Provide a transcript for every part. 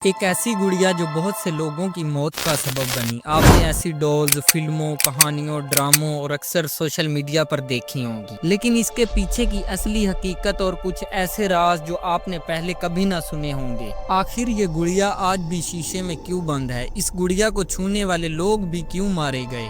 एक ऐसी गुड़िया जो बहुत से लोगों की मौत का सबब बनी। आपने ऐसी डॉल्स फिल्मों, कहानियों, ड्रामों और अक्सर सोशल मीडिया पर देखी होंगी, लेकिन इसके पीछे की असली हकीकत और कुछ ऐसे राज जो आपने पहले कभी ना सुने होंगे। आखिर ये गुड़िया आज भी शीशे में क्यों बंद है? इस गुड़िया को छूने वाले लोग भी क्यों मारे गए?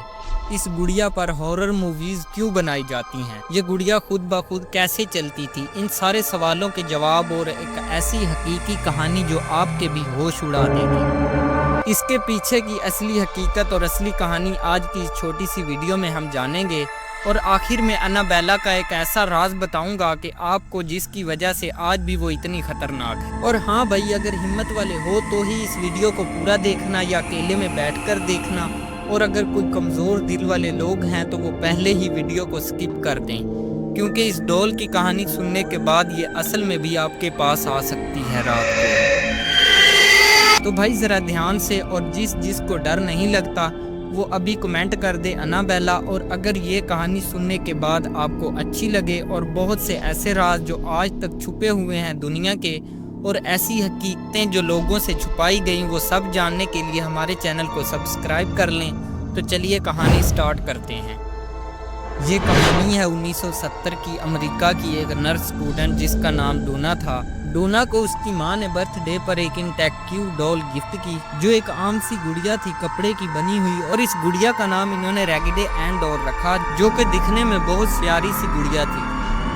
इस गुड़िया पर हॉरर मूवीज क्यों बनाई जाती हैं? ये गुड़िया खुद ब खुद कैसे चलती थी? इन सारे सवालों के जवाब और एक ऐसी हकीकी कहानी जो आपके भी होश उड़ा देगी। इसके पीछे की असली हकीकत और असली कहानी आज की इस छोटी सी वीडियो में हम जानेंगे और आखिर में अन्नाबेला का एक ऐसा राज बताऊंगा कि आपको जिसकी वजह से आज भी वो इतनी खतरनाक है। और हाँ भाई, अगर हिम्मत वाले हो तो ही इस वीडियो को पूरा देखना या अकेले में बैठकर देखना, और अगर कोई कमज़ोर दिल वाले लोग हैं तो वो पहले ही वीडियो को स्किप कर दें, क्योंकि इस डॉल की कहानी सुनने के बाद ये असल में भी आपके पास आ सकती है रात को। तो भाई ज़रा ध्यान से, और जिस को डर नहीं लगता वो अभी कमेंट कर दे अन्नाबेला। और अगर ये कहानी सुनने के बाद आपको अच्छी लगे और बहुत से ऐसे राज जो आज तक छुपे हुए हैं दुनिया के, और ऐसी हकीकतें जो लोगों से छुपाई गई, वो सब जानने के लिए हमारे चैनल को सब्सक्राइब कर लें। तो चलिए कहानी स्टार्ट करते हैं। ये कहानी है 1970 की अमेरिका की एक नर्स स्टूडेंट जिसका नाम डोना था। डोना को उसकी माँ ने बर्थडे पर एक इंटैक्टिव डॉल गिफ्ट की, जो एक आम सी गुड़िया थी, कपड़े की बनी हुई, और इस गुड़िया का नाम इन्होंने रैगडे एंड डॉल रखा, जो कि दिखने में बहुत प्यारी सी गुड़िया थी,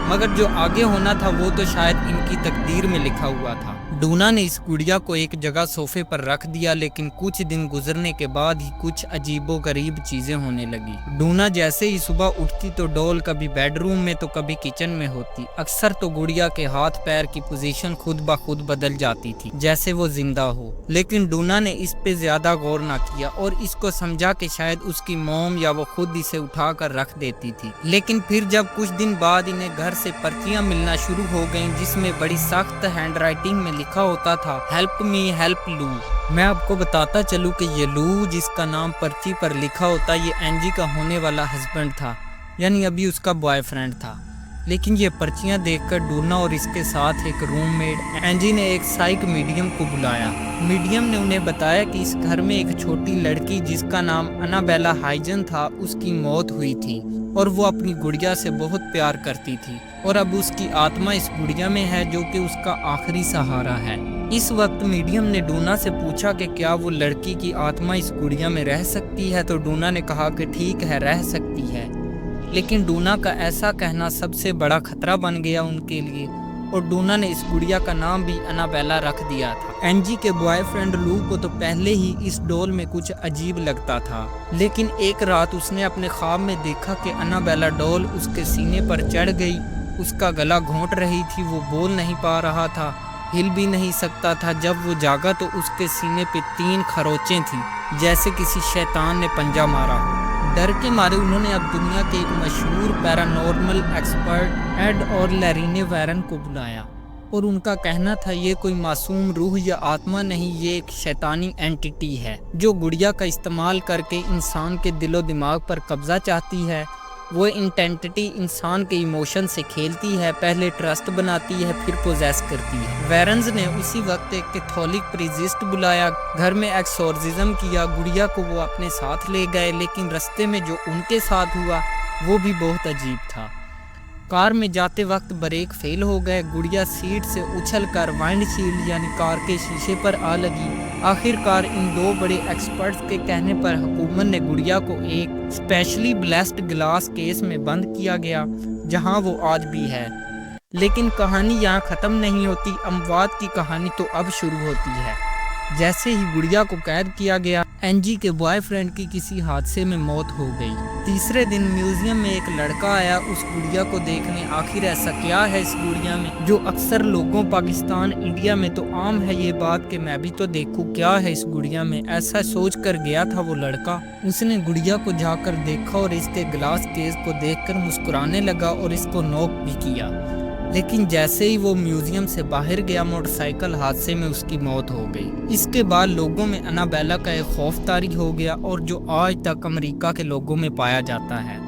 मगर जो आगे होना था वो तो शायद इनकी तकदीर में लिखा हुआ था। डोना ने इस गुड़िया को एक जगह सोफे पर रख दिया, लेकिन कुछ दिन गुजरने के बाद ही कुछ अजीबो गरीब चीजें होने लगी। डोना जैसे ही सुबह उठती तो डॉल कभी बेडरूम में तो कभी किचन में होती। अक्सर तो गुड़िया के हाथ पैर की पोजीशन खुद ब खुद बदल जाती थी, जैसे वो जिंदा हो। लेकिन डोना ने इस पे ज्यादा गौर ना किया और इसको समझा कि शायद उसकी मॉम या वो खुद इसे उठा कर रख देती थी। लेकिन फिर जब कुछ दिन बाद इन्हें घर से पर्चियां मिलना शुरू हो गईं, जिसमें बड़ी सख्त हैंडराइटिंग में लिखा होता था, हेल्प मी हेल्प लू। मैं आपको बताता चलूं कि ये लू, जिसका नाम पर्ची पर लिखा होता, ये एंजी का होने वाला हस्बैंड था, यानी अभी उसका बॉयफ्रेंड था। लेकिन ये पर्चियां देखकर डोना और इसके साथ एक रूममेट एंजी ने एक साइक मीडियम को बुलाया। मीडियम ने उन्हें बताया कि इस घर में एक छोटी लड़की जिसका नाम अन्नाबेला हाइजन था, उसकी मौत हुई थी और वो अपनी गुड़िया से बहुत प्यार करती थी, और अब उसकी आत्मा इस गुड़िया में है जो कि उसका आखिरी सहारा है। इस वक्त मीडियम ने डोना से पूछा कि क्या वो लड़की की आत्मा इस गुड़िया में रह सकती है, तो डोना ने कहा कि ठीक है, रह सकती है। लेकिन डोना का ऐसा कहना सबसे बड़ा खतरा बन गया उनके लिए, और डोना ने इस गुड़िया का नाम भी अन्नाबेला रख दिया था। एंजी के बॉयफ्रेंड लू को तो पहले ही इस डॉल में कुछ अजीब लगता था, लेकिन एक रात उसने अपने ख्वाब में देखा कि अन्नाबेला डॉल उसके सीने पर चढ़ गई, उसका गला घोंट रही थी, वो बोल नहीं पा रहा था, हिल भी नहीं सकता था। जब वो जागा तो उसके सीने पे 3 खरोंचें थी, जैसे किसी शैतान ने पंजा मारा हो। डर के मारे उन्होंने अब दुनिया के एक मशहूर पैरानॉर्मल एक्सपर्ट एड और लैरीने वैरन को बुलाया, और उनका कहना था ये कोई मासूम रूह या आत्मा नहीं, ये एक शैतानी एंटिटी है जो गुड़िया का इस्तेमाल करके इंसान के दिलो दिमाग पर कब्जा चाहती है। वो इंटेंटिटी इंसान के इमोशन से खेलती है, पहले ट्रस्ट बनाती है, फिर पोजेस करती है। वेरन्स ने उसी वक्त एक कैथोलिक प्रीजिस्ट बुलाया, घर में एक्सोर्सिज्म किया, गुड़िया को वो अपने साथ ले गए। लेकिन रास्ते में जो उनके साथ हुआ वो भी बहुत अजीब था। कार में जाते वक्त ब्रेक फेल हो गए, गुड़िया सीट से उछलकर वाइंडशील्ड यानी कार के शीशे पर आ लगी। आखिरकार इन 2 बड़े एक्सपर्ट्स के कहने पर हुकूमत ने गुड़िया को एक स्पेशली ब्लेस्ड ग्लास केस में बंद किया गया, जहां वो आज भी है। लेकिन कहानी यहाँ ख़त्म नहीं होती, अमवात की कहानी तो अब शुरू होती है। जैसे ही गुड़िया को कैद किया गया, एंजी के बॉयफ्रेंड की किसी हादसे में मौत हो गई। तीसरे दिन म्यूजियम में एक लड़का आया उस गुड़िया को देखने, आखिर ऐसा क्या है इस गुड़िया में जो अक्सर लोगों पाकिस्तान इंडिया में तो आम है ये बात कि मैं भी तो देखूं क्या है इस गुड़िया में। ऐसा सोच कर गया था वो लड़का। उसने गुड़िया को जाकर देखा और इसके ग्लास केस को देखकर मुस्कुराने लगा और इसको नॉक भी किया। लेकिन जैसे ही वो म्यूजियम से बाहर गया, मोटरसाइकिल हादसे में उसकी मौत हो गई। इसके बाद लोगों में अन्नाबेला का एक खौफ तारी हो गया, और जो आज तक अमेरिका के लोगों में पाया जाता है।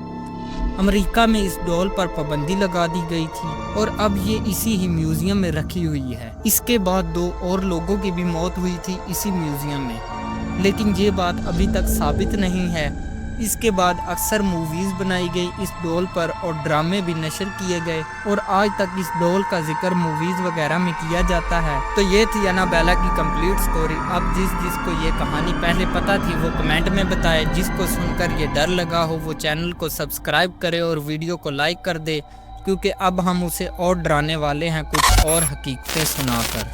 امریکہ میں اس ڈول پر پابندی لگا دی گئی تھی اور اب یہ اسی ہی میوزیم میں رکھی ہوئی ہے۔ اس کے بعد 2 اور لوگوں کی بھی موت ہوئی تھی اسی میوزیم میں، لیکن یہ بات ابھی تک ثابت نہیں ہے۔ اس کے بعد اکثر موویز بنائی گئی اس ڈول پر اور ڈرامے بھی نشر کیے گئے اور آج تک اس ڈول کا ذکر موویز وغیرہ میں کیا جاتا ہے۔ تو یہ تھی انابیلا کی کمپلیٹ سٹوری۔ اب جس کو یہ کہانی پہلے پتہ تھی وہ کمنٹ میں بتائے، جس کو سن کر یہ ڈر لگا ہو وہ چینل کو سبسکرائب کرے اور ویڈیو کو لائک کر دے، کیونکہ اب ہم اسے اور ڈرانے والے ہیں کچھ اور حقیقتیں سنا کر۔